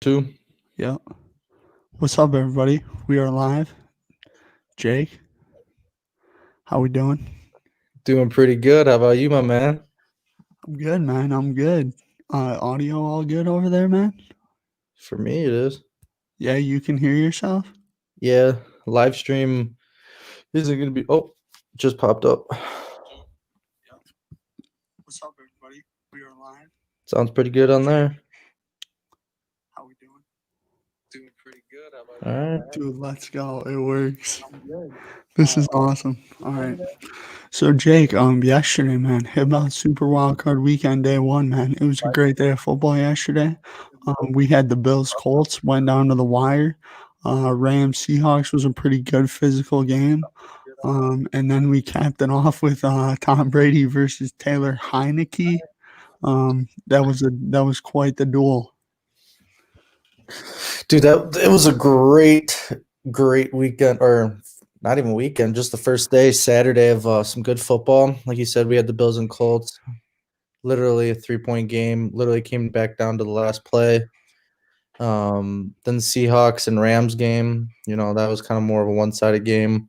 Two. Yeah. What's up, everybody? We are live. Jake, how we doing? Doing pretty good. How about you, my man? I'm good, man. I'm good. Audio all good over there, man? For me, it is. Yeah, you can hear yourself? Yeah, live stream isn't gonna be. Oh, just popped up. Yeah. What's up, everybody? We are live. Sounds pretty good on there. How we doing? Doing pretty good. How All about right. you, Dude, man? let's go. It works. I'm good. This is awesome. All right. So, Jake, yesterday, man, hit about Super Wild Card Weekend Day 1, man. It was a great day of football yesterday. We had the Bills Colts, went down to the wire. Rams Seahawks was a pretty good physical game. And then we capped it off with Tom Brady versus Taylor Heineke. That was quite the duel. Dude, that it was a great weekend, or not even weekend, just the first day, Saturday of some good football. Like you said, we had the Bills and Colts. Literally a 3-point game. Literally came back down to the last play. Then the Seahawks and Rams game, that was kind of more of a one-sided game.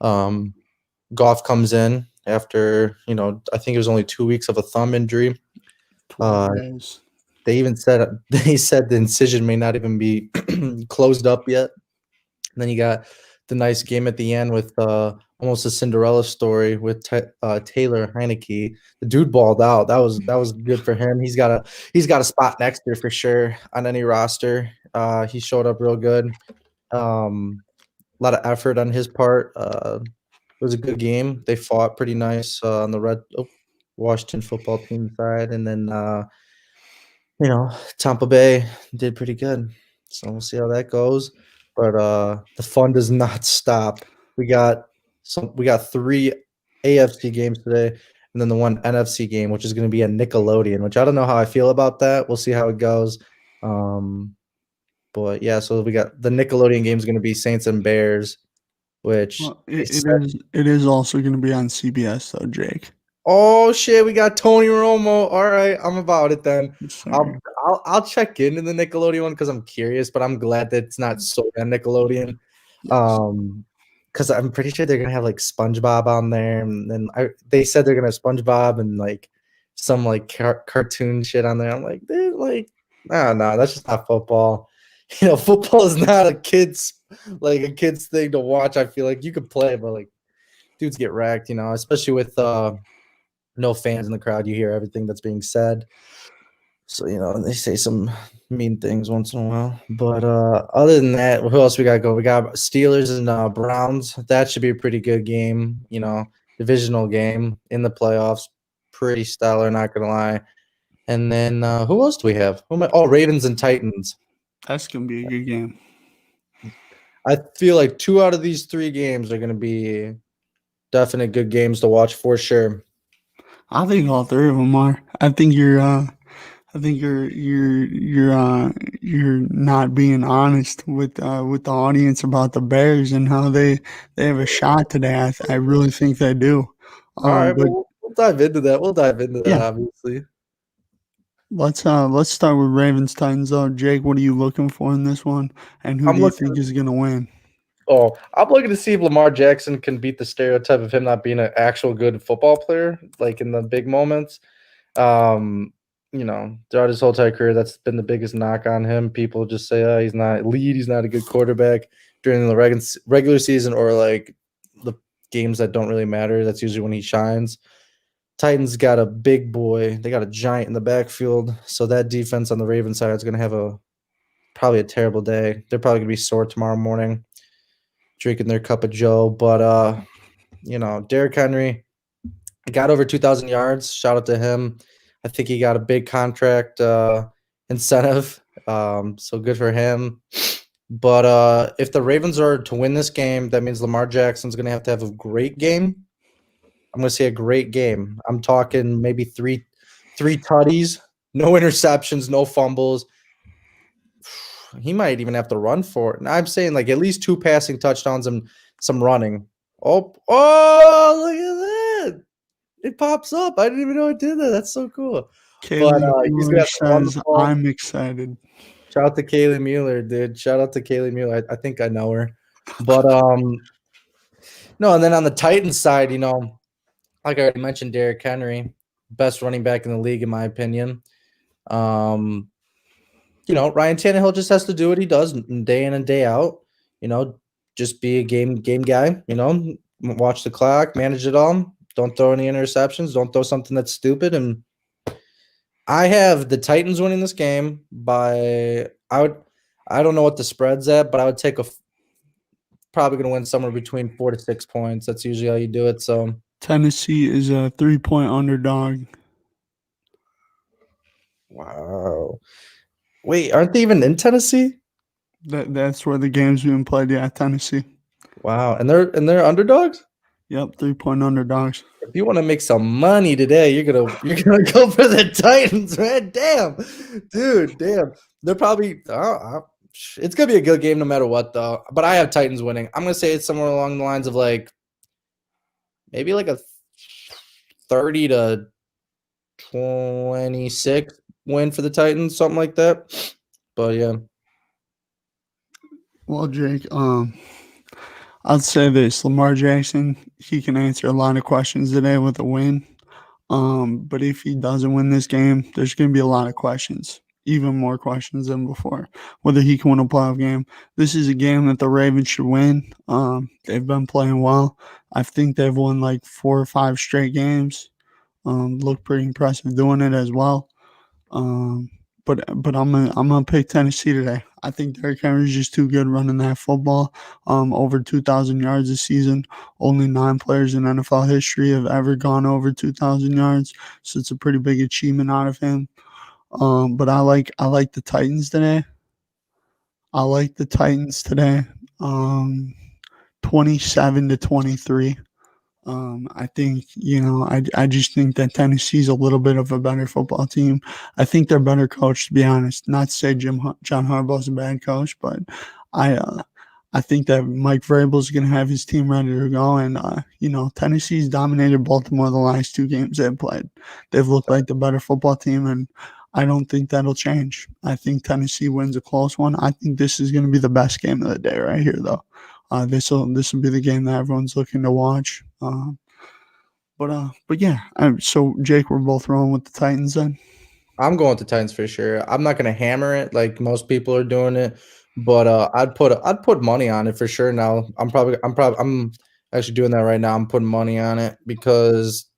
Um, Goff comes in after, I think it was only 2 weeks of a thumb injury. 12 days. They even said the incision may not even be closed up yet. And then you got the nice game at the end with almost a Cinderella story with Taylor Heineke. The dude balled out. That was good for him. He's got a spot next year for sure on any roster. He showed up real good. A lot of effort on his part. It was a good game. They fought pretty nice on the Washington football team side, and then Tampa Bay did pretty good. So we'll see how that goes. But the fun does not stop. We got 3 AFC games today, and then the one NFC game, which is going to be a Nickelodeon. Which I don't know how I feel about that. We'll see how it goes. But yeah, so we got the Nickelodeon game is going to be Saints and Bears, which Well, they it said. is. It is also going to be on CBS, though, Jake. Oh shit, we got Tony Romo. All right, I'm about it then. Yes, I'll sir. I'll check into the Nickelodeon one because I'm curious, but I'm glad that it's not so on Nickelodeon. Yes. Um, because I'm pretty sure they're gonna have like SpongeBob on there, and then they said they're gonna have SpongeBob and like some like cartoon shit on there. I'm like, dude, like, no, that's just not football. Football is not a kid's thing to watch. I feel like you could play, but like dudes get wrecked, especially with no fans in the crowd. You hear everything that's being said. So, they say some mean things once in a while. But other than that, who else we got go? We got Steelers and Browns. That should be a pretty good game, divisional game in the playoffs. Pretty stellar, not going to lie. And then who else do we have? Oh, Ravens and Titans. That's going to be a good game. I feel like 2 out of these 3 games are going to be definite good games to watch for sure. I think all three of them are. I think you're not being honest with the audience about the Bears and how they have a shot today. I really think they do. All right, But well, we'll dive into that. We'll dive into that, yeah, obviously. let's start with Ravens Titans though. Jake, what are you looking for in this one, and who do I'm you looking. think is gonna win? I'm looking to see if Lamar Jackson can beat the stereotype of him not being an actual good football player, like in the big moments. Um, throughout his whole entire career, that's been the biggest knock on him. People just say, "Oh, he's not elite. He's not a good quarterback during the regular season or like the games that don't really matter." That's usually when he shines. Titans got a big boy. They got a giant in the backfield, so that defense on the Ravens side is going to have probably a terrible day. They're probably going to be sore tomorrow morning, drinking their cup of Joe. But Derrick Henry got over 2,000 yards. Shout out to him. I think he got a big contract incentive. So good for him. But if the Ravens are to win this game, that means Lamar Jackson's going to have a great game. I'm going to say a great game. I'm talking maybe three tutties, no interceptions, no fumbles. He might even have to run for it. And I'm saying like at least 2 passing touchdowns and some running. Oh, look at that. It pops up. I didn't even know it did that. That's so cool. But Caleb he's going Mueller to have to run the says, ball. "I'm excited." Shout out to Kaylee Mueller, dude. Shout out to Kaylee Mueller. I think I know her. But no, and then on the Titans side, like I already mentioned, Derrick Henry, best running back in the league, in my opinion. Ryan Tannehill just has to do what he does day in and day out. Just be a game guy. Watch the clock, manage it all. Don't throw any interceptions. Don't throw something that's stupid. And I have the Titans winning this game by I don't know what the spread's at, but I would take probably going to win somewhere between 4 to 6 points. That's usually how you do it. So Tennessee is a 3-point underdog. wow. Wait, aren't they even in Tennessee? That's where the game's being played. Yeah, Tennessee. Wow, and they're underdogs. Yep, 3-point underdogs. If you want to make some money today, you're gonna go for the Titans, man. Damn, dude, damn. They're probably. It's gonna be a good game no matter what, though. But I have Titans winning. I'm gonna say it's somewhere along the lines of maybe a 30 to 26 win for the Titans, something like that. But yeah. Well, Jake, I'd say this: Lamar Jackson, he can answer a lot of questions today with a win. But if he doesn't win this game, there's going to be a lot of questions, even more questions than before, whether he can win a playoff game. This is a game that the Ravens should win. They've been playing well. I think they've won 4 or 5 straight games. Look pretty impressive doing it as well. But I'm gonna pick Tennessee today. I think Derrick Henry's just too good running that football. Over 2,000 yards this season. Only 9 players in NFL history have ever gone over 2,000 yards, so it's a pretty big achievement out of him. But I like the Titans today. 27-23. I think, I just think that Tennessee's a little bit of a better football team. I think they're better coached, to be honest. Not to say John Harbaugh's a bad coach, but I think that Mike Vrabel's going to have his team ready to go. And, Tennessee's dominated Baltimore the last 2 games they've played. They've looked like the better football team, and I don't think that'll change. I think Tennessee wins a close one. I think this is going to be the best game of the day right here, though. This will be the game that everyone's looking to watch. But yeah. So Jake, we're both rolling with the Titans then. I'm going with the Titans for sure. I'm not going to hammer it like most people are doing it, but I'd put money on it for sure. Now I'm actually doing that right now. I'm putting money on it because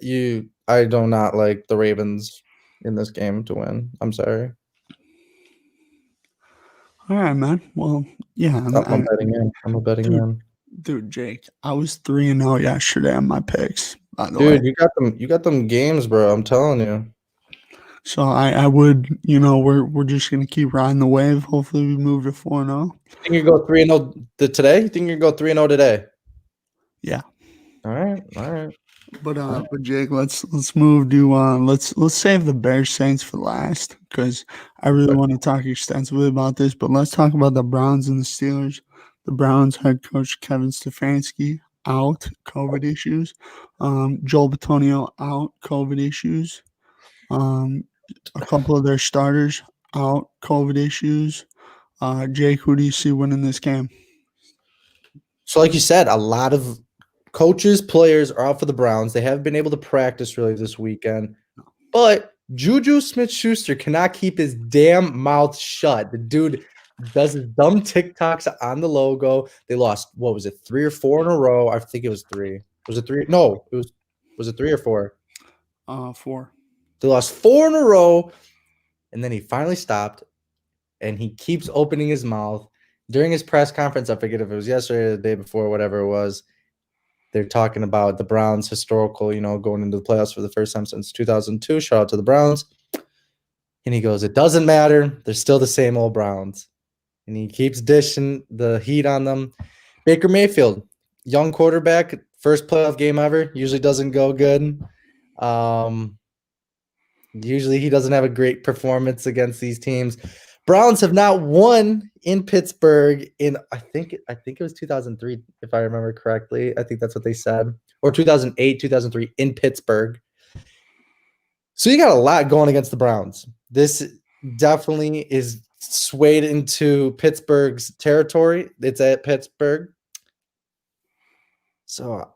I do not like the Ravens in this game to win. I'm sorry. All right, man. Well, yeah. I'm betting in. I'm a betting man. Dude, Jake, I was 3-0 yesterday on my picks, by the way. Dude, you got them games, bro. I'm telling you. So I would, we're just gonna keep riding the wave. Hopefully we move to 4-0. Think you go 3-0 today? You think you go 3-0 today? Yeah. All right. But Jake, let's move to let's save the Bears Saints for last, because I really want to talk extensively about this. But let's talk about the Browns and the Steelers. The Browns head coach Kevin Stefanski out, COVID issues. Joel Bitonio out, COVID issues. A couple of their starters out, COVID issues. Jake, who do you see winning this game? So, like you said, a lot of coaches, players are out for the Browns. They haven't been able to practice really this weekend. But Juju Smith-Schuster cannot keep his damn mouth shut. The dude does his dumb TikToks on the logo. They lost, what was it, 3 or 4 in a row? I think it was 3. Was it 3? No, was it 3 or 4? 4. They lost 4 in a row, and then he finally stopped, and he keeps opening his mouth. During his press conference, I forget if it was yesterday or the day before, whatever it was, they're talking about the Browns' historical, going into the playoffs for the first time since 2002. Shout out to the Browns. And he goes, it doesn't matter. They're still the same old Browns. And he keeps dishing the heat on them. Baker Mayfield, young quarterback, first playoff game ever. Usually doesn't go good. Usually he doesn't have a great performance against these teams. Browns have not won in Pittsburgh in I think it was 2003, if I remember correctly. I think that's what they said. Or 2008, 2003 in Pittsburgh. So you got a lot going against the Browns. This definitely is swayed into Pittsburgh's territory. It's at Pittsburgh. So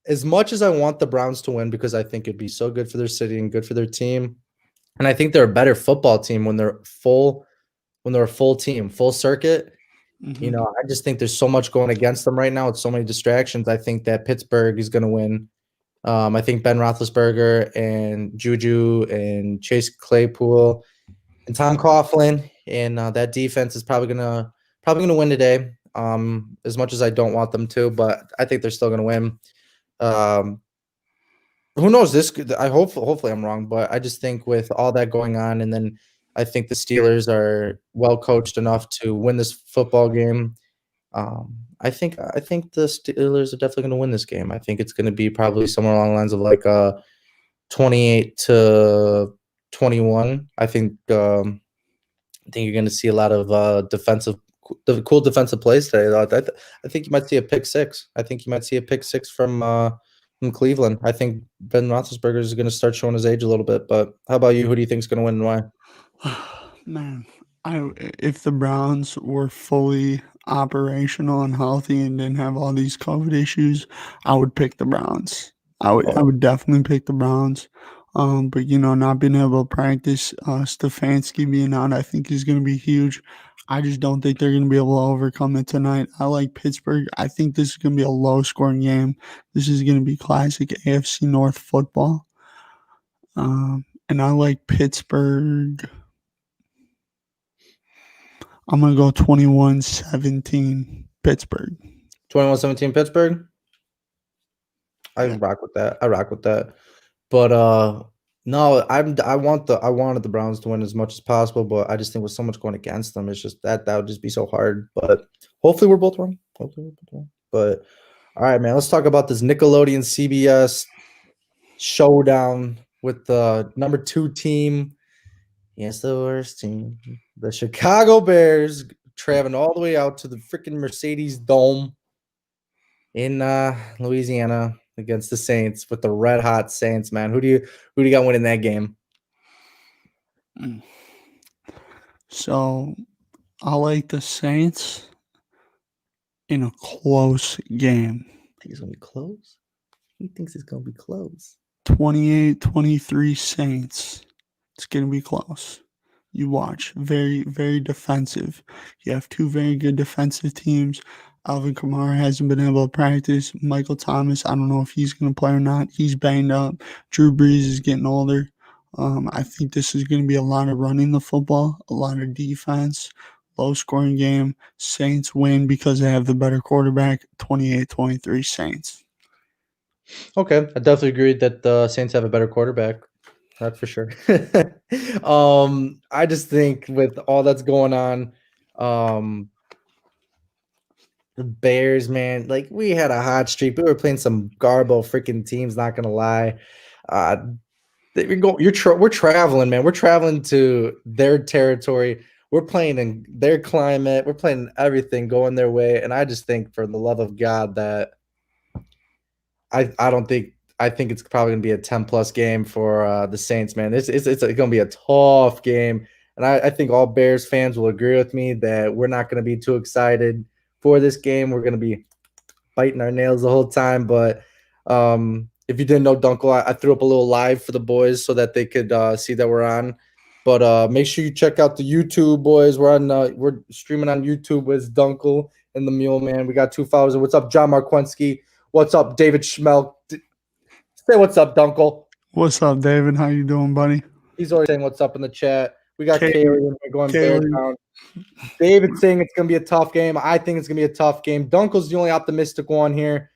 as much as I want the Browns to win because I think it'd be so good for their city and good for their team, and I think they're a better football team when they're a full team, full circuit. You know, I just think there's so much going against them right now. It's so many distractions. I think that Pittsburgh is going to win. I think Ben Roethlisberger and Juju and Chase Claypool and Tom Coughlin and that defense is probably gonna win today. As much as I don't want them to, but I think they're still gonna win. Who knows? Hopefully I'm wrong, but I just think with all that going on, and then I think the Steelers are well coached enough to win this football game. I think the Steelers are definitely going to win this game. I think it's going to be probably somewhere along the lines of like 28-21. I think you're going to see a lot of cool defensive plays today. I think you might see a pick six. I think you might see a pick six from Cleveland. I think Ben Roethlisberger is going to start showing his age a little bit. But how about you? Who do you think is going to win and why? Man, if the Browns were fully operational and healthy and didn't have all these COVID issues, I would pick the Browns. I would definitely pick the Browns. But not being able to practice, Stefanski being out, I think is going to be huge. I just don't think they're going to be able to overcome it tonight. I like Pittsburgh. I think this is going to be a low-scoring game. This is going to be classic AFC North football. And I like Pittsburgh. I'm going to go 21-17 Pittsburgh. 21-17 Pittsburgh? I rock with that. But no, I wanted the Browns to win as much as possible, but I just think with so much going against them, it's just that would just be so hard. But hopefully we're both wrong. But all right, man, let's talk about this Nickelodeon CBS showdown with the number 2 team. Yes, the worst team. The Chicago Bears traveling all the way out to the freaking Mercedes Dome in Louisiana against the Saints with the red hot Saints, man. Who do you got winning that game? So I like the Saints in a close game. Think it's gonna be close? He thinks it's gonna be close. 28-23 Saints. It's gonna be close. You watch. Very, very defensive. You have 2 very good defensive teams. Alvin Kamara hasn't been able to practice. Michael Thomas, I don't know if he's going to play or not. He's banged up. Drew Brees is getting older. I think this is going to be a lot of running the football, a lot of defense, low-scoring game. Saints win because they have the better quarterback, 28-23 Saints. Okay, I definitely agree that the Saints have a better quarterback. That's for sure. I just think with all that's going on, the Bears, man, like we had a hot streak. We were playing some garbo freaking teams, not gonna lie. We're traveling, man. We're traveling to their territory. We're playing in their climate. We're playing everything going their way. And I just think, for the love of God, that I think it's probably gonna be a 10+ game for the Saints, man. It's gonna be a tough game. And I think all Bears fans will agree with me that we're not gonna be too excited for this game. We're gonna be biting our nails the whole time. But if you didn't know, Duenkel, I threw up a little live for the boys so that they could see that we're on. But make sure you check out the YouTube, boys. We're streaming on YouTube with Duenkel and the Mule Man. We got 2 followers. What's up, John Marquensky? What's up, David Schmelk? Say what's up, Duenkel. What's up, David? How you doing, buddy? He's already saying what's up in the chat. We got Kaylee. We're going Bear down. David saying it's going to be a tough game. I think it's going to be a tough game. Dunkel's the only optimistic one here.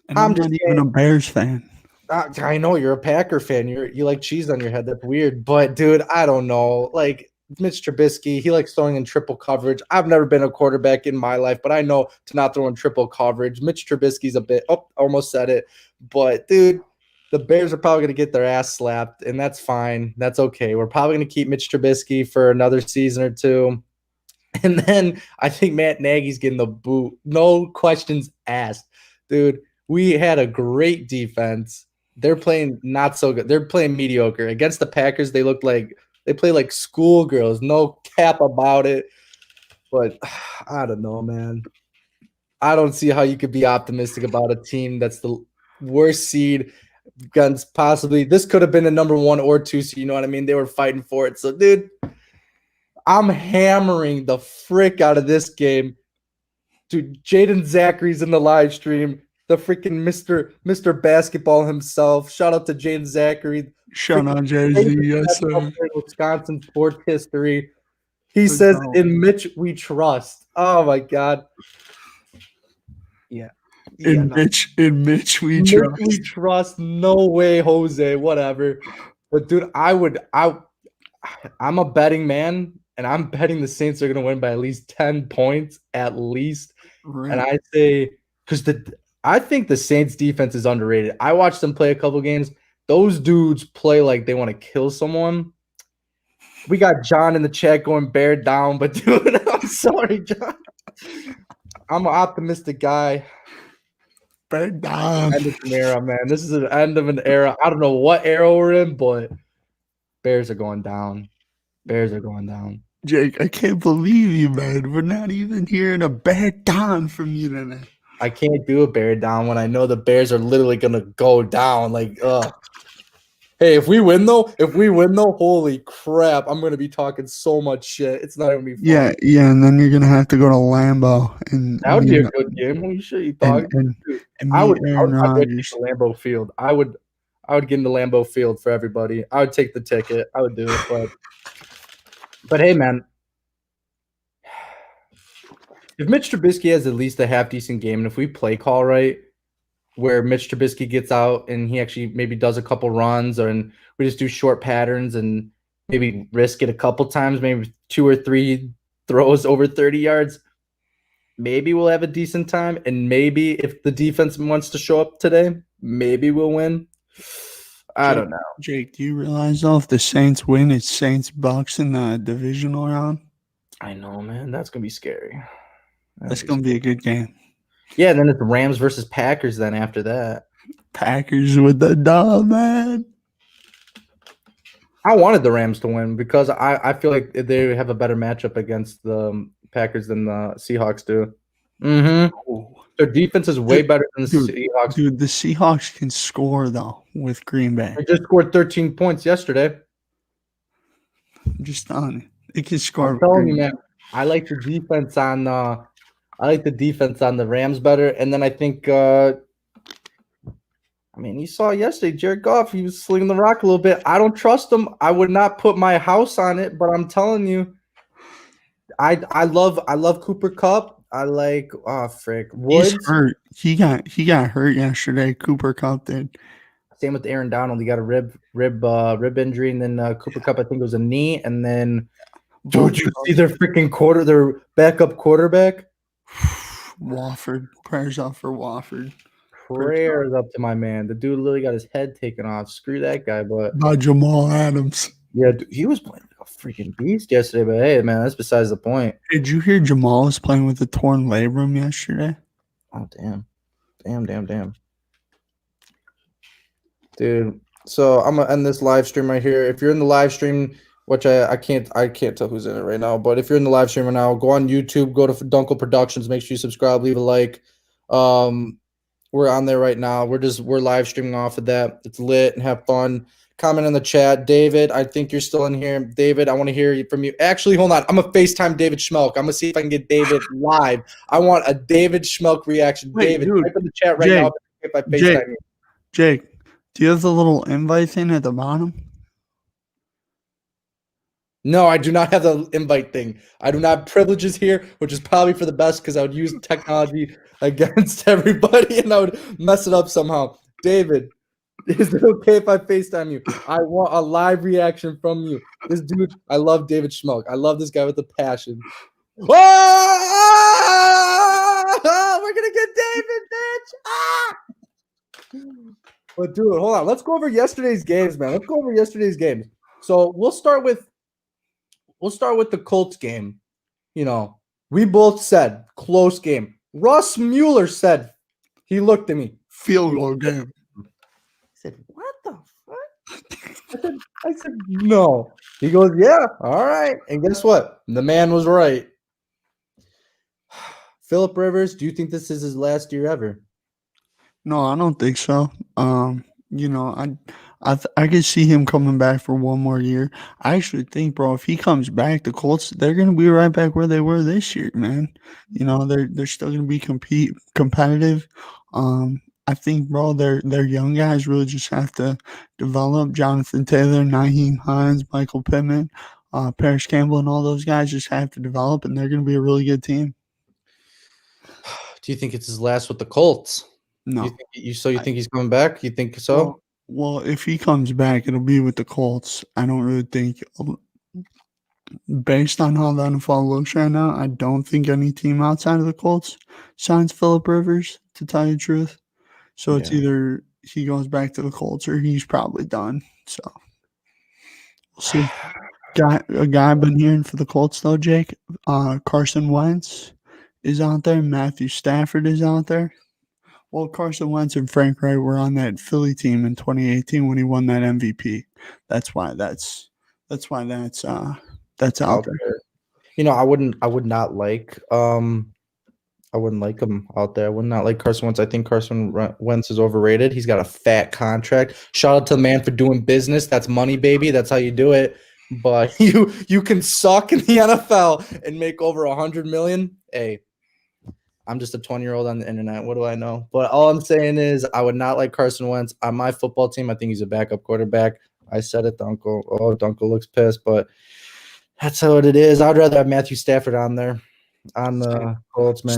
And I'm just not even a Bears fan. I know you're a Packer fan. You like cheese on your head. That's weird. But, dude, I don't know. Like, Mitch Trubisky, he likes throwing in triple coverage. I've never been a quarterback in my life, but I know to not throw in triple coverage. Mitch Trubisky's a bit – almost said it. But, dude, the Bears are probably going to get their ass slapped, and that's fine. That's okay. We're probably going to keep Mitch Trubisky for another season or two. And then I think Matt Nagy's getting the boot. No questions asked. Dude, we had a great defense. They're playing not so good. They're playing mediocre. Against the Packers, they looked like They play like schoolgirls. No cap about it. But I don't know, man. I don't see how you could be optimistic about a team that's the worst seed against possibly this could have been a number 1 or 2 seed. You know what I mean? They were fighting for it. So, dude, I'm hammering the frick out of this game. Dude, Jaden Zachary's in the live stream. The freaking Mr. Basketball himself. Shout out to Jaden Zachary. Shout out Jay-Z, yes, sir. Wisconsin sports history. He says, "In Mitch we trust." Oh my God. Yeah. In Mitch we trust. We trust. No way, Jose. Whatever. But dude, I'm a betting man, and I'm betting the Saints are gonna win by at least 10 points, at least. Right. And I say because I think the Saints defense is underrated. I watched them play a couple games. Those dudes play like they want to kill someone. We got John in the chat going bear down, but dude, I'm sorry, John. I'm an optimistic guy. Bear down. End of an era, man. This is the end of an era. I don't know what era we're in, but Bears are going down. Bears are going down. Jake, I can't believe you, man. We're not even hearing a bear down from you tonight. I can't do a bear down when I know the Bears are literally gonna go down. Like, hey, if we win though, holy crap, I'm gonna be talking so much shit. It's not gonna be fun. Yeah, and then you're gonna have to go to Lambeau, and that would be a good game. Holy shit, you thought? I would take the Lambeau Field. I would get into Lambeau Field for everybody. I would take the ticket. I would do it, but hey, man. If Mitch Trubisky has at least a half decent game, and if we play call right, where Mitch Trubisky gets out and he actually maybe does a couple runs, and we just do short patterns and maybe risk it a couple times, maybe 2 or 3 throws over 30 yards, maybe we'll have a decent time. And maybe if the defense wants to show up today, maybe we'll win. I don't know. Jake, do you realize though, if the Saints win, it's Saints-Bucks in the divisional round? I know, man. That's going to be scary. That's going to be a good game. Yeah, and then it's the Rams versus Packers then after that. Packers with the dub, man. I wanted the Rams to win because I feel like they have a better matchup against the Packers than the Seahawks do. Their defense is way better than the Seahawks. Dude, the Seahawks can score, though, with Green Bay. They just scored 13 points yesterday. I'm just telling you. They can score. I'm telling you, man. I like the defense on the Rams better. And then I think you saw yesterday Jared Goff, he was slinging the rock a little bit. I don't trust him. I would not put my house on it, but I'm telling you, I love Cooper Kupp. I like Woods. He's hurt. He got hurt yesterday. Cooper Kupp did. Same with Aaron Donald. He got a rib injury, and then Cooper Kupp, I think it was a knee, and then dude, you see their backup quarterback? Wofford. Prayers up for Wofford. Prayers up to my man. The dude literally got his head taken off. Screw that guy, but by Jamal Adams. Yeah, dude, he was playing like a freaking beast yesterday, but hey, man, that's besides the point. Did you hear Jamal was playing with a torn labrum yesterday? Oh, damn. Damn. Dude, so I'm going to end this live stream right here. If you're in the live stream, which I can't tell who's in it right now, but if you're in the live stream right now, go on YouTube, go to Duenkel Productions, make sure you subscribe, leave a like. We're on there right now. We're live streaming off of that. It's lit and have fun. Comment in the chat. David, I think you're still in here. David, I want to hear from you. Actually, hold on. I'm going to FaceTime David Schmelk. I'm going to see if I can get David live. I want a David Schmelk reaction. Wait, David, dude, type in the chat right now if I FaceTime you. Jake, do you have the little invite thing at the bottom? No, I do not have the invite thing. I do not have privileges here, which is probably for the best because I would use technology against everybody and I would mess it up somehow. David, is it okay if I FaceTime you? I want a live reaction from you. This dude, I love David Schmelk. I love this guy with a passion. Oh, we're going to get David, bitch. Ah! But dude, hold on. Let's go over yesterday's games, man. Let's go over yesterday's games. So we'll start with the Colts game. You know, we both said close game. Russ Mueller said, he looked at me. Field goal game. He said, what the fuck? I said, no. He goes, yeah, all right. And guess what? The man was right. Phillip Rivers, do you think this is his last year ever? No, I don't think so. You know, I could see him coming back for one more year. I actually think, bro, if he comes back, the Colts they're gonna be right back where they were this year, man. You know, they're still gonna be competitive. I think, bro, their young guys really just have to develop. Jonathan Taylor, Naheem Hines, Michael Pittman, Paris Campbell, and all those guys just have to develop, and they're gonna be a really good team. Do you think it's his last with the Colts? You No. think you think he's coming back? You think so? Well, if he comes back, it'll be with the Colts. I don't really think, based on how the NFL looks right now, I don't think any team outside of the Colts signs Phillip Rivers, to tell you the truth. So it's Yeah. either he goes back to the Colts or he's probably done. So we'll see. A guy I've been hearing for the Colts though, Jake. Carson Wentz is out there. Matthew Stafford is out there. Well, Carson Wentz and Frank Wright were on that Philly team in 2018 when he won that MVP. That's why that's out Out there. there. I wouldn't like him out there. I would not like Carson Wentz. I think Wentz is overrated. He's got a fat contract. Shout out to the man for doing business. That's money, baby. That's how you do it. But you can suck in the NFL and make over 100 million. Hey, I'm just a 20-year-old on the internet. What do I know? But all I'm saying is I would not like Carson Wentz on my football team. I think he's a backup quarterback. I said it, Duenkel. Oh, Duenkel looks pissed, but that's how it is. I'd rather have Matthew Stafford on there on the Colts, man.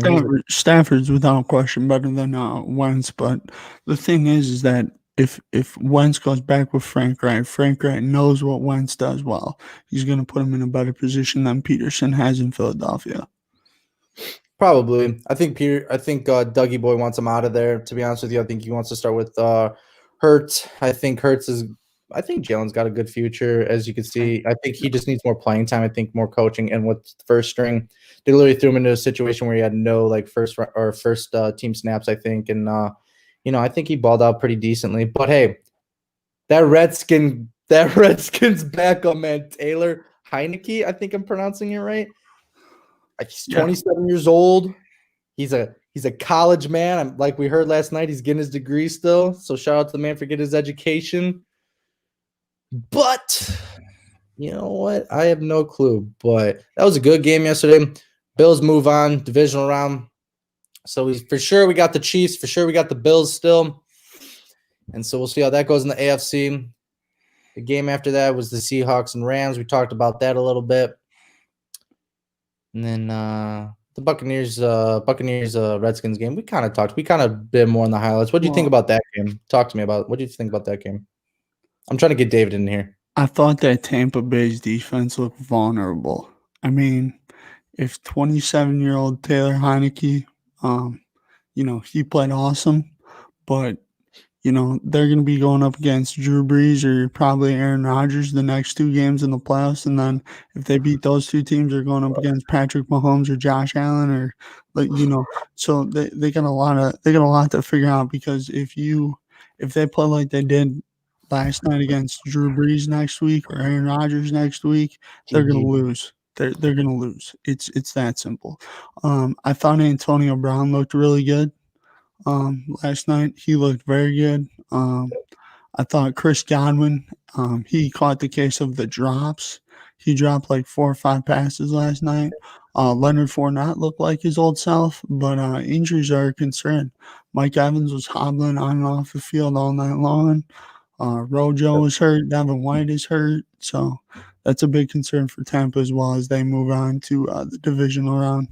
Stafford's without question better than Wentz, but the thing is that if Wentz goes back with Frank Wright knows what Wentz does well. He's going to put him in a better position than Peterson has in Philadelphia. Probably. I think Dougie Boy wants him out of there. To be honest with you, I think he wants to start with Hurts. I think Jalen's got a good future, as you can see. I think he just needs more playing time. I think more coaching. And with first string, they literally threw him into a situation where he had no first team snaps, I think. And I think he balled out pretty decently. But hey, that Redskins backup, man, Taylor Heineke, I think I'm pronouncing it right. He's 27 years old. He's a college man. Like we heard last night, he's getting his degree still. So shout out to the man for getting his education. But you know what? I have no clue. But that was a good game yesterday. Bills move on, divisional round. So we got the Chiefs. For sure we got the Bills still. And so we'll see how that goes in the AFC. The game after that was the Seahawks and Rams. We talked about that a little bit. And then the Buccaneers Redskins game. We kind of bit more on the highlights. What do you think about that game? Talk to me about what do you think about that game? I'm trying to get David in here. I thought that Tampa Bay's defense looked vulnerable. I mean, if 27-year-old Taylor Heineke, he played awesome, but they're going to be going up against Drew Brees or probably Aaron Rodgers the next two games in the playoffs. And then if they beat those two teams, they're going up against Patrick Mahomes or Josh Allen so they got a lot to figure out, because if they play like they did last night against Drew Brees next week or Aaron Rodgers next week, they're going to lose. They're going to lose. It's that simple. I thought Antonio Brown looked really good. Last night he looked very good. I thought Chris Godwin, he caught the case of the drops. He dropped like 4 or 5 passes last night. Leonard Fournette looked like his old self, but injuries are a concern. Mike Evans was hobbling on and off the field all night long. Rojo was hurt. Devin White is hurt. So that's a big concern for Tampa as well as they move on to the divisional round.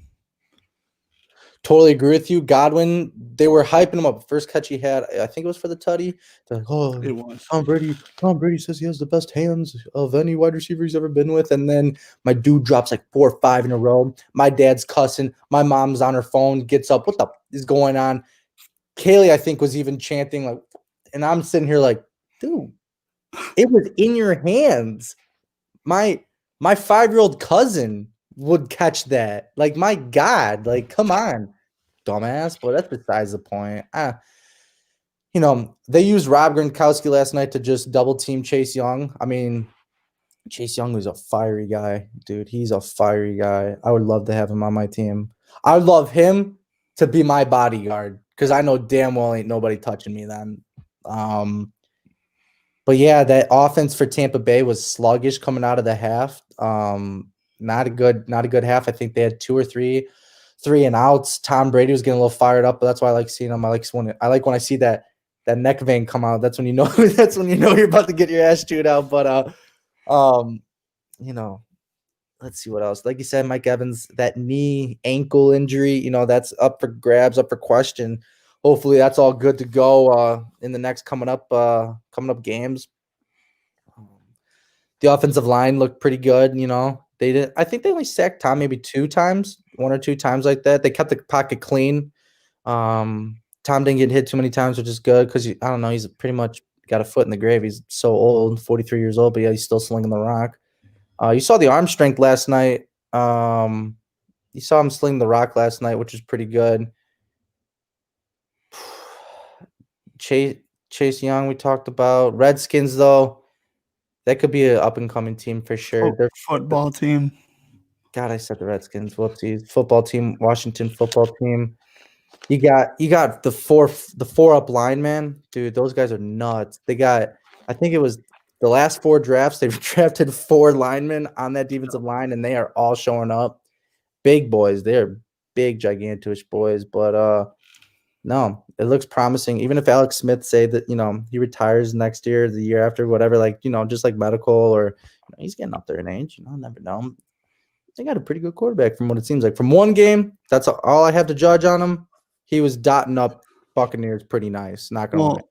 Totally agree with you. Godwin, they were hyping him up. First catch he had, I think it was for the tutty. They're like, oh, it was. Tom Brady says he has the best hands of any wide receiver he's ever been with. And then my dude drops like 4 or 5 in a row. My dad's cussing. My mom's on her phone, gets up. What the is going on? Kaylee, I think, was even chanting, like, and I'm sitting here like, dude, it was in your hands. My 5-year-old cousin would catch that. Like, my God, like, come on, dumbass. But that's besides the point. they used Rob Gronkowski last night to just double team Chase Young. I mean, Chase Young was a fiery guy, dude. He's a fiery guy. I would love to have him on my team. I would love him to be my bodyguard because I know damn well ain't nobody touching me then. Um, but yeah, that offense for Tampa Bay was sluggish coming out of the half. Not a good half. I think they had two or three and outs. Tom Brady was getting a little fired up, but that's why I like seeing him. I like when I see that neck vein come out. That's when you know that's when you know you're about to get your ass chewed out. But um, you know, let's see what else. Like you said, Mike Evans, that knee ankle injury, that's up for grabs, up for question. Hopefully that's all good to go in the next coming up games. The offensive line looked pretty good, They did I think they only sacked Tom maybe one or two times like that. They kept the pocket clean. Tom didn't get hit too many times, which is good because I don't know, he's pretty much got a foot in the grave. He's so old, 43 years old, but yeah, he's still slinging the rock. You saw the arm strength last night. You saw him sling the rock last night, which is pretty good. Chase Young, we talked about. Redskins, though, that could be an up and coming team for sure. They're Football team. God, I said the Redskins. Whoopsies. Football team, Washington football team. You got the four up line, man. Dude, those guys are nuts. I think it was the last four drafts, they've drafted four linemen on that defensive line, and they are all showing up. Big boys. They're big, gigantish boys. But no, it looks promising. Even if Alex Smith say that, he retires next year, the year after, whatever, just like medical or he's getting up there in age, never know. They got a pretty good quarterback from what it seems like. From one game, that's all I have to judge on him. He was dotting up Buccaneers pretty nice, not gonna lie.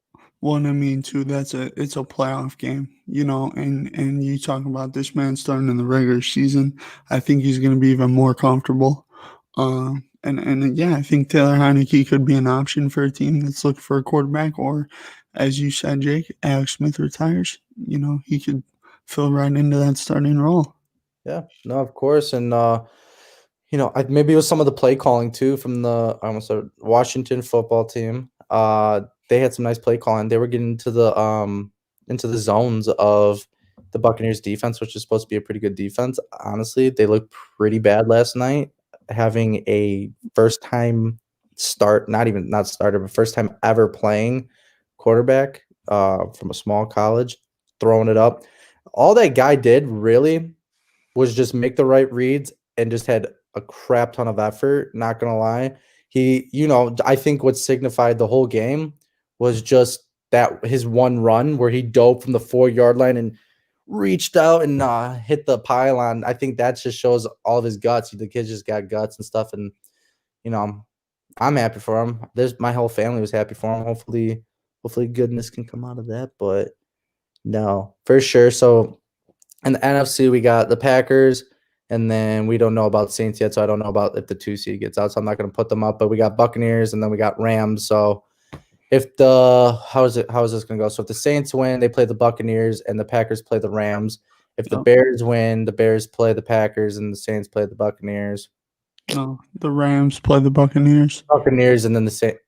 Well, I mean, too, it's a playoff game, and you talk about this man starting in the regular season. I think he's going to be even more comfortable. And yeah, I think Taylor Heineke could be an option for a team that's looking for a quarterback, or as you said, Jake, Alex Smith retires. He could fill right into that starting role. Yeah, no, of course, and maybe it was some of the play calling too from the Washington football team. They had some nice play calling. They were getting into the zones of the Buccaneers defense, which is supposed to be a pretty good defense. Honestly, they looked pretty bad last night, having a first time first time ever playing quarterback from a small college, throwing it up. All that guy did really was just make the right reads and just had a crap ton of effort, not gonna lie. I think what signified the whole game was just that his one run where he dove from the 4-yard line and reached out and hit the pylon. I think that just shows all of his guts. The kid's just got guts and stuff, and I'm happy for him. My whole family was happy for him. Hopefully goodness can come out of that, but no, for sure. So in the NFC, we got the Packers, and then we don't know about Saints yet, so I don't know about if the 2 seed gets out, so I'm not going to put them up. But we got Buccaneers, and then we got Rams. So how is this going to go? So if the Saints win, they play the Buccaneers, and the Packers play the Rams. If the Bears win, the Bears play the Packers, and the Saints play the Buccaneers. No, the Rams play the Buccaneers. Buccaneers, and then the Saints.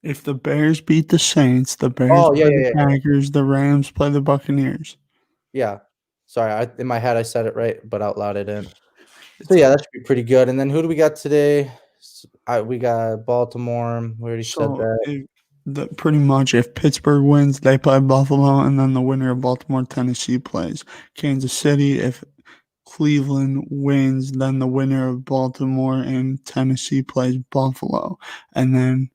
If the Bears beat the Saints, the Bears play the Packers, the Rams play the Buccaneers. Yeah. Sorry, in my head I said it right, but out loud I didn't. So yeah, that should be pretty good. And then who do we got today? We got Baltimore. We already said that. Pretty much, if Pittsburgh wins, they play Buffalo, and then the winner of Baltimore, Tennessee plays Kansas City. If Cleveland wins, then the winner of Baltimore and Tennessee plays Buffalo. And then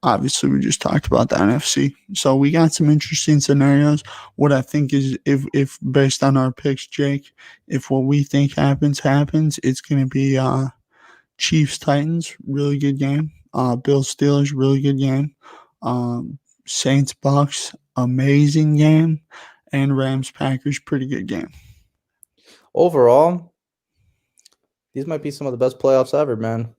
obviously we just talked about the NFC. So we got some interesting scenarios. What I think is if based on our picks, Jake, if what we think happens, it's going to be Chiefs Titans, really good game. Bills Steelers, really good game. Saints Bucks, amazing game. And Rams Packers, pretty good game. Overall, these might be some of the best playoffs ever, man.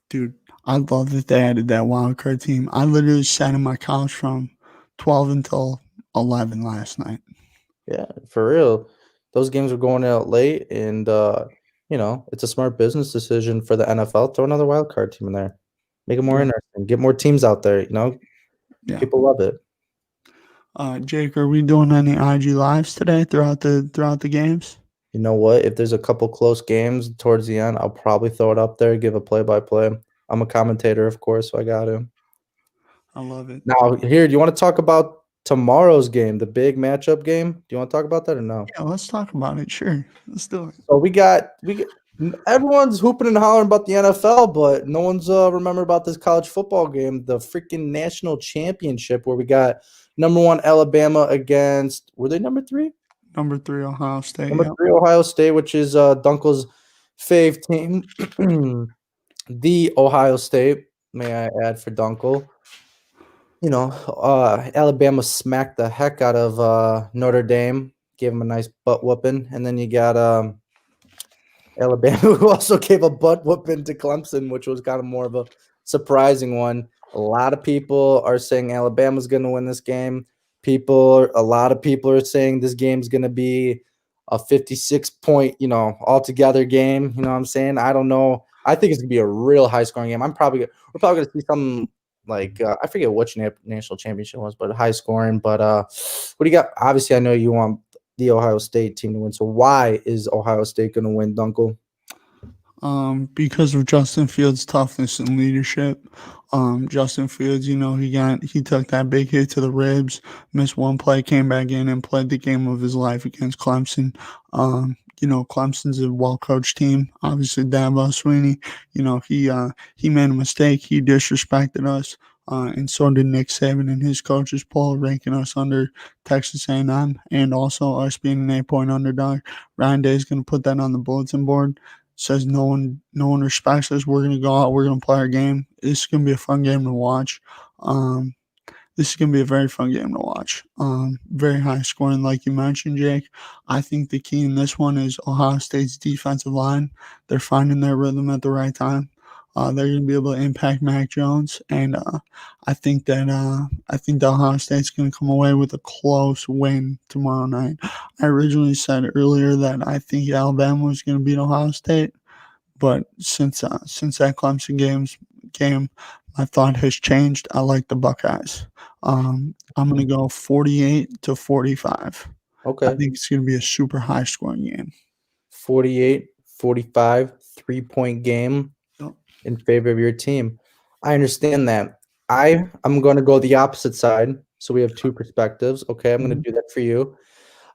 Dude, I love that they added that wild card team. I literally sat on my couch from 12 until 11 last night. Yeah, for real. Those games were going out late, and it's a smart business decision for the NFL. Throw another wild card team in there. Make it more Yeah. interesting. Get more teams out there. Yeah. People love it. Jake, are we doing any IG lives today throughout the games? You know what? If there's a couple close games towards the end, I'll probably throw it up there, give a play-by-play. I'm a commentator, of course, so I got to. I love it. Now, here, do you want to talk about tomorrow's game, the big matchup game? Do you want to talk about that or no? Yeah, let's talk about it. Sure, let's do it. So everyone's hooping and hollering about the NFL, but no one's remember about this college football game, the freaking national championship, where we got number 1 Alabama against, were they number 3? Number 3 Ohio State. Number Yep. 3 Ohio State, which is Dunkel's fave team, the Ohio State, may I add, for Dunkel. Alabama smacked the heck out of Notre Dame, gave him a nice butt whooping, and then you got Alabama, who also gave a butt whooping to Clemson, which was kind of more of a surprising one. A lot of people are saying Alabama's going to win this game. A lot of people are saying this game's going to be a 56-point, altogether game. You know what I'm saying? I don't know. I think it's going to be a real high-scoring game. We're probably going to see something like I forget which national championship was, but high scoring. But what do you got? Obviously, I know you want the Ohio State team to win. So why is Ohio State going to win, Dunkel? Because of Justin Fields' toughness and leadership. Justin Fields, he took that big hit to the ribs, missed one play, came back in and played the game of his life against Clemson. Clemson's a well-coached team. Obviously, Dabo Swinney, he made a mistake. He disrespected us. And so did Nick Saban and his coaches poll, ranking us under Texas A&M, and also us being an 8-point underdog. Ryan Day is going to put that on the bulletin board. Says no one respects us. We're going to go out. We're going to play our game. This is going to be a fun game to watch. This is going to be a very fun game to watch. Very high scoring, like you mentioned, Jake. I think the key in this one is Ohio State's defensive line. They're finding their rhythm at the right time. They're going to be able to impact Mac Jones, and I think that Ohio State's going to come away with a close win tomorrow night. I originally said earlier that I think Alabama was going to beat Ohio State, but since that Clemson game, my thought has changed. I like the Buckeyes. I'm going to go 48-45. Okay. I think it's going to be a super high scoring game. 48-45, 3-point game in favor of your team. I understand that. I'm going to go the opposite side. So we have two perspectives. Okay, I'm going to do that for you.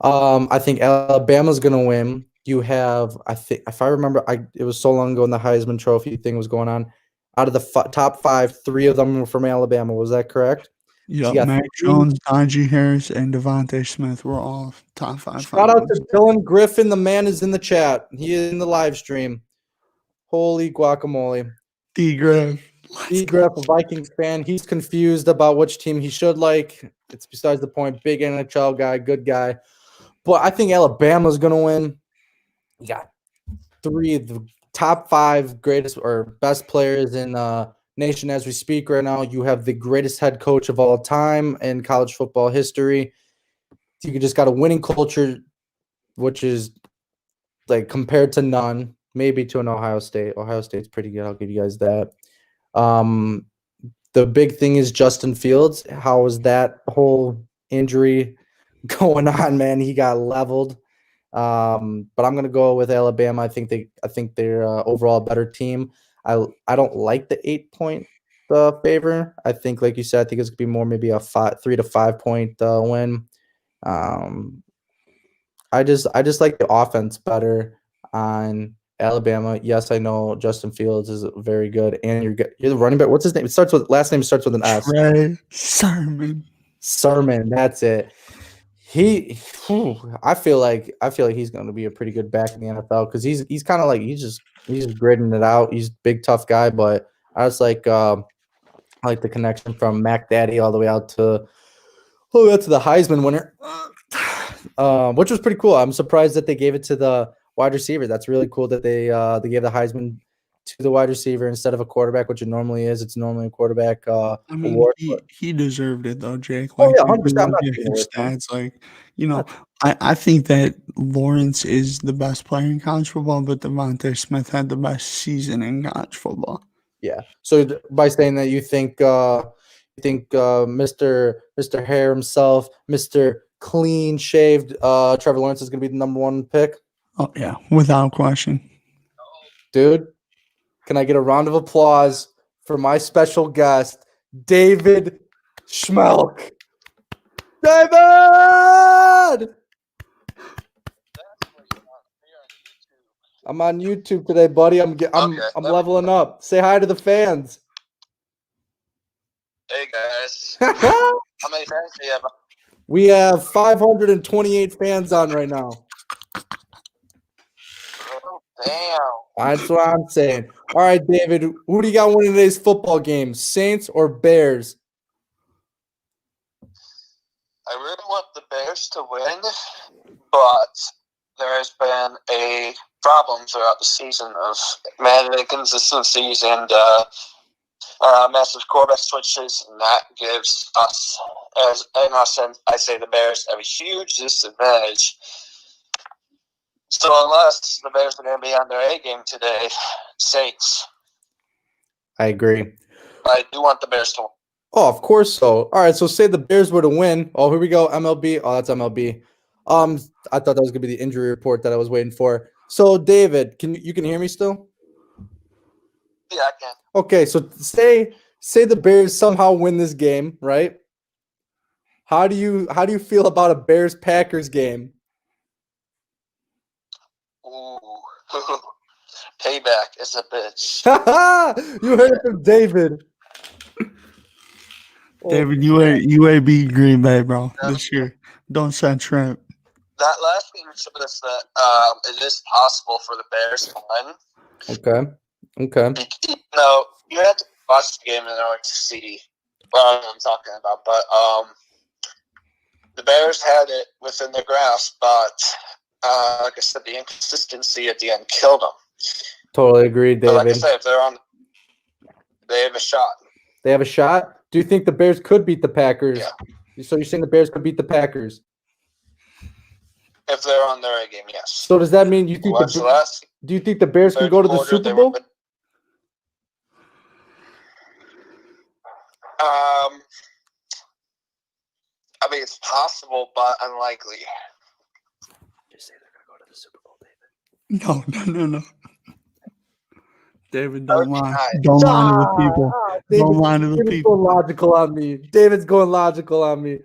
I think Alabama's going to win. You have, I think, if I remember, it was so long ago when the Heisman Trophy thing was going on. Out of the top 5, 3 of them were from Alabama. Was that correct? Yeah, Mac Jones, Najee Harris, and Devontae Smith were all top 5. Shout out to Dylan Griffin. The man is in the chat. He is in the live stream. Holy guacamole. D-Griff, a Vikings fan. He's confused about which team he should like. It's besides the point. Big NHL guy, good guy. But I think Alabama's going to win. You got 3 of the top 5 greatest or best players in nation as we speak right now. You have the greatest head coach of all time in college football history. You just got a winning culture, which is like compared to none, maybe to an Ohio State. Ohio State's pretty good. I'll give you guys that. The big thing is Justin Fields. How is that whole injury going on, man? He got leveled. But I'm gonna go with Alabama. I think they're overall a better team. I don't like the 8-point favor. I think, like you said, I think it's gonna be more maybe a 3 to 5 point win. I just like the offense better on Alabama. Yes, I know Justin Fields is very good, and you're the running back. What's his name? Last name starts with an S. Trey Sermon. That's it. I feel like he's going to be a pretty good back in the NFL because he's kind of like he's just gritting it out. He's a big tough guy, but I was like I like the connection from Mac Daddy all the way out to the Heisman winner, which was pretty cool. I'm surprised that they gave it to the wide receiver. That's really cool that they gave the Heisman to the wide receiver instead of a quarterback, which it normally is. It's normally a quarterback award. He deserved it though, Jake. Like, 100%. His stats, I think that Lawrence is the best player in college football, but Devontae Smith had the best season in college football. Yeah. So by saying that, you think Mr. Hair himself, Mr. Clean shaved Trevor Lawrence is going to be the number one pick, Oh yeah, without question. dude? Can I get a round of applause for my special guest, David Schmelk? David! I'm on YouTube today, buddy. I'm leveling up. Say hi to the fans. Hey guys. How many fans do you have? We have 528 fans on right now. Oh, damn. That's what I'm saying. All right, David, who do you got winning today's football game? Saints or Bears? I really want the Bears to win, but there has been a problem throughout the season of mad inconsistencies and massive quarterback switches, and that gives us, and I say the Bears, have a huge disadvantage. So unless the Bears are going to be on their A game today, Saints. I agree. I do want the Bears to win. Oh, of course so. All right, so say the Bears were to win. Oh, here we go. MLB. Oh, that's MLB. I thought that was gonna be the injury report that I was waiting for. So, David, can you hear me still? Yeah, I can. Okay, so say the Bears somehow win this game, right? How do you feel about a Bears Packers game? Ooh. Payback is a bitch. You heard it from David. David, UAB Green Bay, bro, this year. Don't send Trent. That last game showed us that it is possible for the Bears to win. Okay. No, you have to watch the game in order to see what I'm talking about. But the Bears had it within their grasp, but like I said, the inconsistency at the end killed them. Totally agree, David. But like I said, if they're on, they have a shot. They have a shot? Do you think the Bears could beat the Packers? Yeah. So you're saying the Bears could beat the Packers? If they're on their A game, yes. So does that mean do you think the Bears can go to the Super Bowl? I mean, it's possible, but unlikely. Just say they're going to go to the Super Bowl, David. No. David, don't lie. Don't lie to the people. Don't lie to the David's people. going logical on me. David's going logical on me.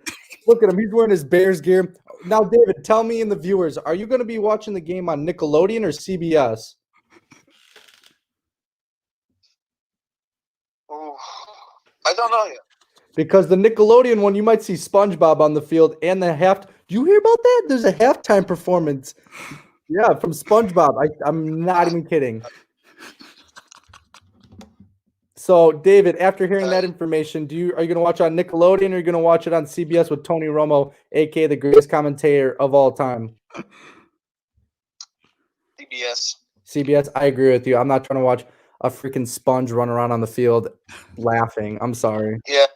Look at him. He's wearing his Bears gear. Now, David, tell me and the viewers, are you going to be watching the game on Nickelodeon or CBS? Ooh, I don't know yet. Because the Nickelodeon one, you might see SpongeBob on the field and the half. Do you hear about that? There's a halftime performance. Yeah, from SpongeBob. I'm not even kidding. So, David, after hearing that information, are you going to watch on Nickelodeon or are you going to watch it on CBS with Tony Romo, aka the greatest commentator of all time? CBS. CBS, I agree with you. I'm not trying to watch a freaking sponge run around on the field laughing. I'm sorry. Yeah.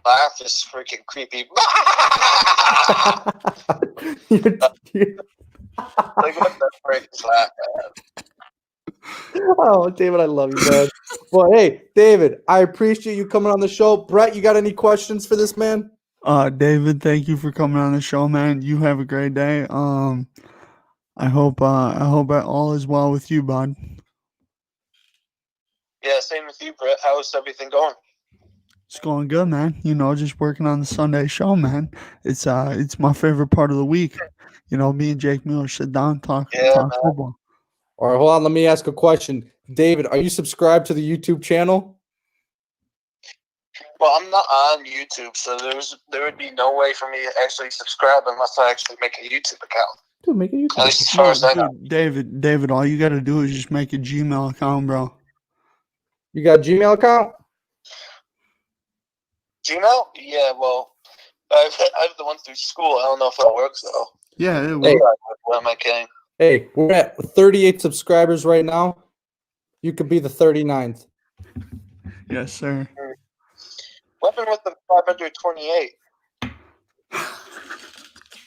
Laugh is freaking creepy. Like, what the frick is that, man? Oh, David, I love you, man. Well, hey, David, I appreciate you coming on the show. Brett, you got any questions for this man? David, thank you for coming on the show, man. You have a great day. I hope all is well with you, bud. Yeah, same with you, Brett. How's everything going? It's going good, man. Just working on the Sunday show, man. It's my favorite part of the week. Me and Jake Mueller sit down, talk football. All right, hold on. Let me ask a question. David, are you subscribed to the YouTube channel? Well, I'm not on YouTube, so there would be no way for me to actually subscribe unless I actually make a YouTube account. Dude, make a YouTube account. At least as far as I know. David, all you got to do is just make a Gmail account, bro. You got a Gmail account? Gmail? Yeah, well, I have the one through school. I don't know if it works, though. Yeah, it Hey. will. What am I kidding? Hey, we're at 38 subscribers right now. You could be the 39th. Yes, sir. What happened with the 528?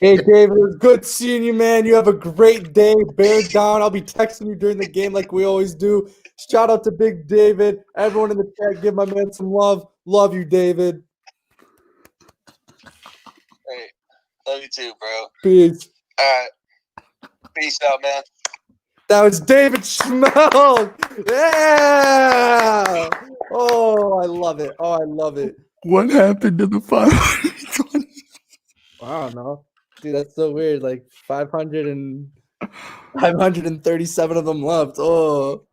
Hey, David, it was good seeing you, man. You have a great day. Bear down. I'll be texting you during the game like we always do. Shout out to Big David. Everyone in the chat, give my man some love. Love you, David. Hey, love you too, bro. Peace. All right. Peace out, man. That was David Schmelk. Yeah. Oh, I love it. Oh, I love it. What happened to the 520? I don't know. Dude, that's so weird. Like 537 of them left. Oh.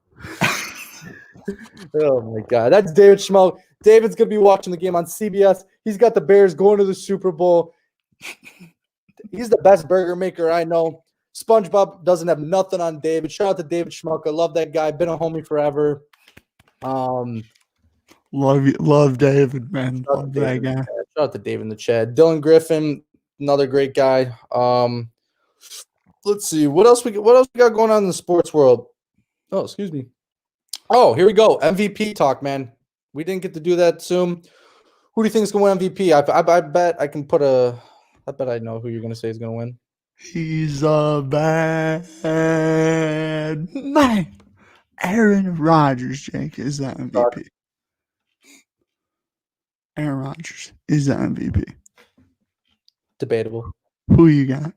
Oh my God. That's David Schmelk. David's going to be watching the game on CBS. He's got the Bears going to the Super Bowl. He's the best burger maker I know. SpongeBob doesn't have nothing on David. Shout out to David Schmelk. I love that guy. Been a homie forever. Love David, man. Love that guy. Shout out to David in the chat. Dylan Griffin, another great guy. Let's see what else we got going on in the sports world. Oh, excuse me. Oh, here we go. MVP talk, man. We didn't get to do that soon. Who do you think is going to win MVP? I bet I can put a. I bet I know who you're going to say is going to win. He's a bad man. Aaron Rodgers, Jake, is the MVP. Aaron Rodgers is the MVP. Debatable. Who you got?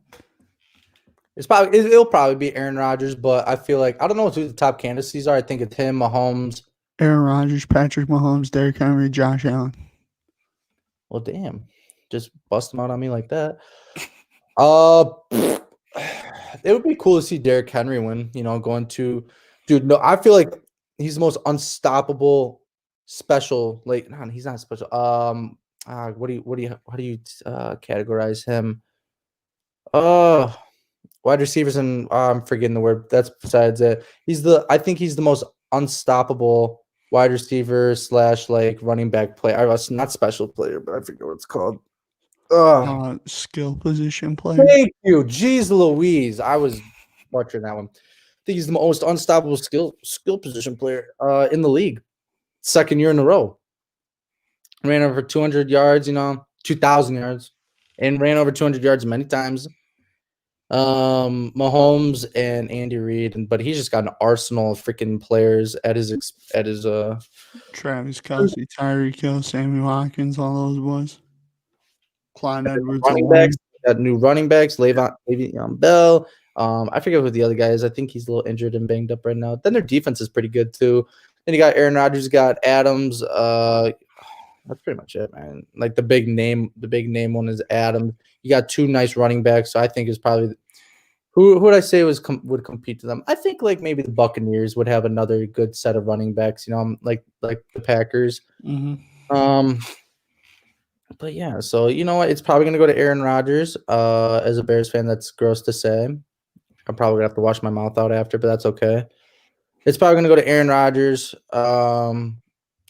It'll probably be Aaron Rodgers, but I feel like I don't know who the top candidacies are. I think it's him, Mahomes. Aaron Rodgers, Patrick Mahomes, Derrick Henry, Josh Allen. Well, damn. Just bust them out on me like that. It would be cool to see Derrick Henry win, going to dude. No, I feel like he's the most unstoppable special. Like, no, he's not special. How do you categorize him? Wide receivers and I'm forgetting the word. That's besides it. I think he's the most unstoppable wide receiver / like running back player. I was not special player, but I forget what it's called. Skill position player. Thank you. Jeez Louise. I was butchering that one. I think he's the most unstoppable skill position player in the league. Second year in a row. Ran over 200 yards, 2,000 yards, and ran over 200 yards many times. Mahomes and Andy Reid, but he's just got an arsenal of freaking players at his Travis Kelce, Tyreek Hill, Sammy Watkins, all those boys. Clyde Edwards, running backs. Got new running backs, Le'Veon Bell. I forget who the other guy is. I think he's a little injured and banged up right now. Then their defense is pretty good too. Then you got Aaron Rodgers, you got Adams. That's pretty much it, man. Like the big name one is Adams. You got two nice running backs, so I think is probably who would I say would compete to them. I think like maybe the Buccaneers would have another good set of running backs, like the Packers. Mm-hmm. But yeah, so you know what? It's probably gonna go to Aaron Rodgers. As a Bears fan, that's gross to say. I'm probably gonna have to wash my mouth out after, but that's okay. It's probably gonna go to Aaron Rodgers. God,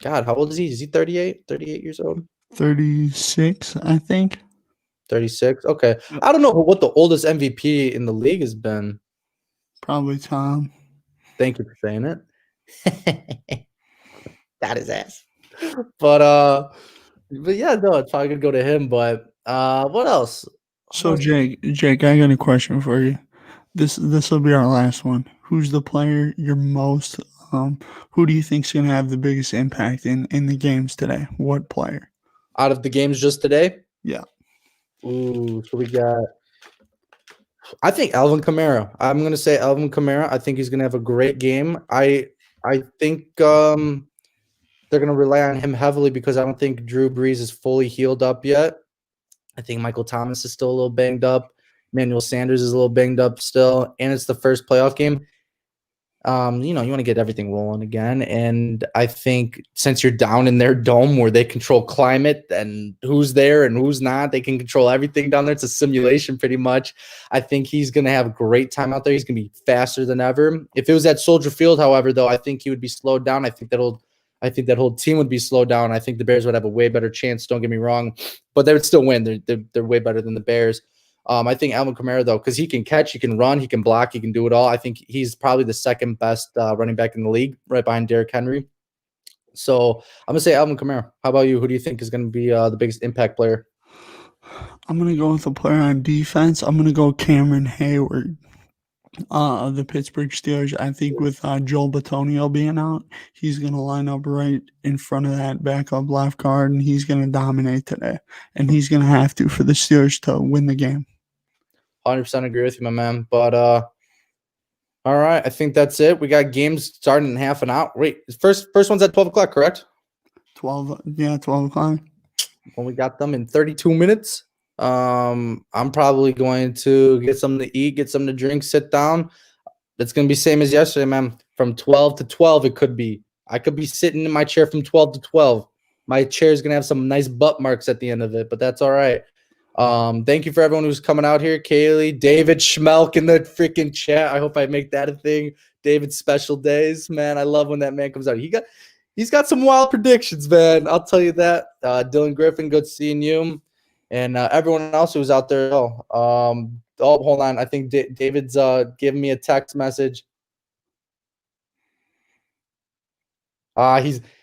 how old is he? Is he 38? 38 years old? 36, I think. 36. Okay. I don't know what the oldest MVP in the league has been. Probably Tom. Thank you for saying it. That is ass. But yeah, no, it's probably gonna go to him. But what else? So Jake, I got a question for you. This will be our last one. Who's the player you're most who do you think's gonna have the biggest impact in the games today? What player? Out of the games just today? Yeah. Ooh, so we got I think Alvin Kamara. I'm gonna say Alvin Kamara. I think he's gonna have a great game. I think they're gonna rely on him heavily because I don't think Drew Brees is fully healed up yet. I think Michael Thomas is still a little banged up. Emmanuel Sanders is a little banged up still, and it's the first playoff game. You want to get everything rolling again. And I think since you're down in their dome where they control climate and who's there and who's not, they can control everything down there. It's a simulation pretty much. I think he's going to have a great time out there. He's going to be faster than ever. If it was at Soldier Field, however, though, I think he would be slowed down. I think that whole team would be slowed down. I think the Bears would have a way better chance. Don't get me wrong, but they would still win. They're way better than the Bears. I think Alvin Kamara, though, because he can catch, he can run, he can block, he can do it all. I think he's probably the second best running back in the league, right behind Derrick Henry. So I'm going to say Alvin Kamara. How about you? Who do you think is going to be the biggest impact player? I'm gonna go with a player on defense. I'm gonna go Cameron Hayward. Of the Pittsburgh Steelers. I think with Joel Bitonio being out, he's going to line up right in front of that backup left guard, and he's going to dominate today. And he's going to have to for the Steelers to win the game. 100% agree with you, my man. But all right, I think that's it. We got games starting in half an hour. Wait, first one's at 12 o'clock, correct? 12 o'clock. Well, we got them in 32 minutes. I'm probably going to get something to eat, get something to drink, sit down. It's going to be same as yesterday, man. From 12 to 12, it could be. I could be sitting in my chair from 12 to 12. My chair is going to have some nice butt marks at the end of it, but that's all right. Thank you for everyone who's coming out here. Kaylee, David Schmelk in the freaking chat. I hope I make that a thing. David's special days, man. I love when that man comes out. He's got some wild predictions, man. I'll tell you that. Dylan Griffin, good seeing you. And everyone else who's out there. Hold on. I think David's giving me a text message.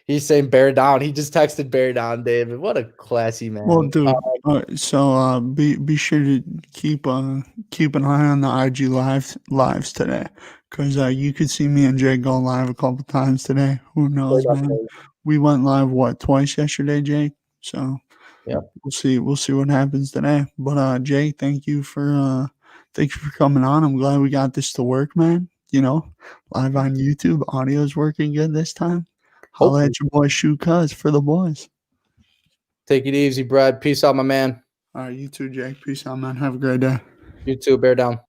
He's saying bear down. He just texted bear down, David. What a classy man. Well, dude, so be sure to keep an eye on the IG lives today, because you could see me and Jake go live a couple times today. Who knows, man? We went live twice yesterday, Jake. So yeah, we'll see what happens today. But Jake, thank you for coming on. I'm glad we got this to work, man. You know, live on YouTube, audio's working good this time. Holla at your boy Shoe Cuz for the boys. Take it easy, Brad. Peace out, my man. All right, you too, Jake. Peace out, man. Have a great day. You too. Bear down.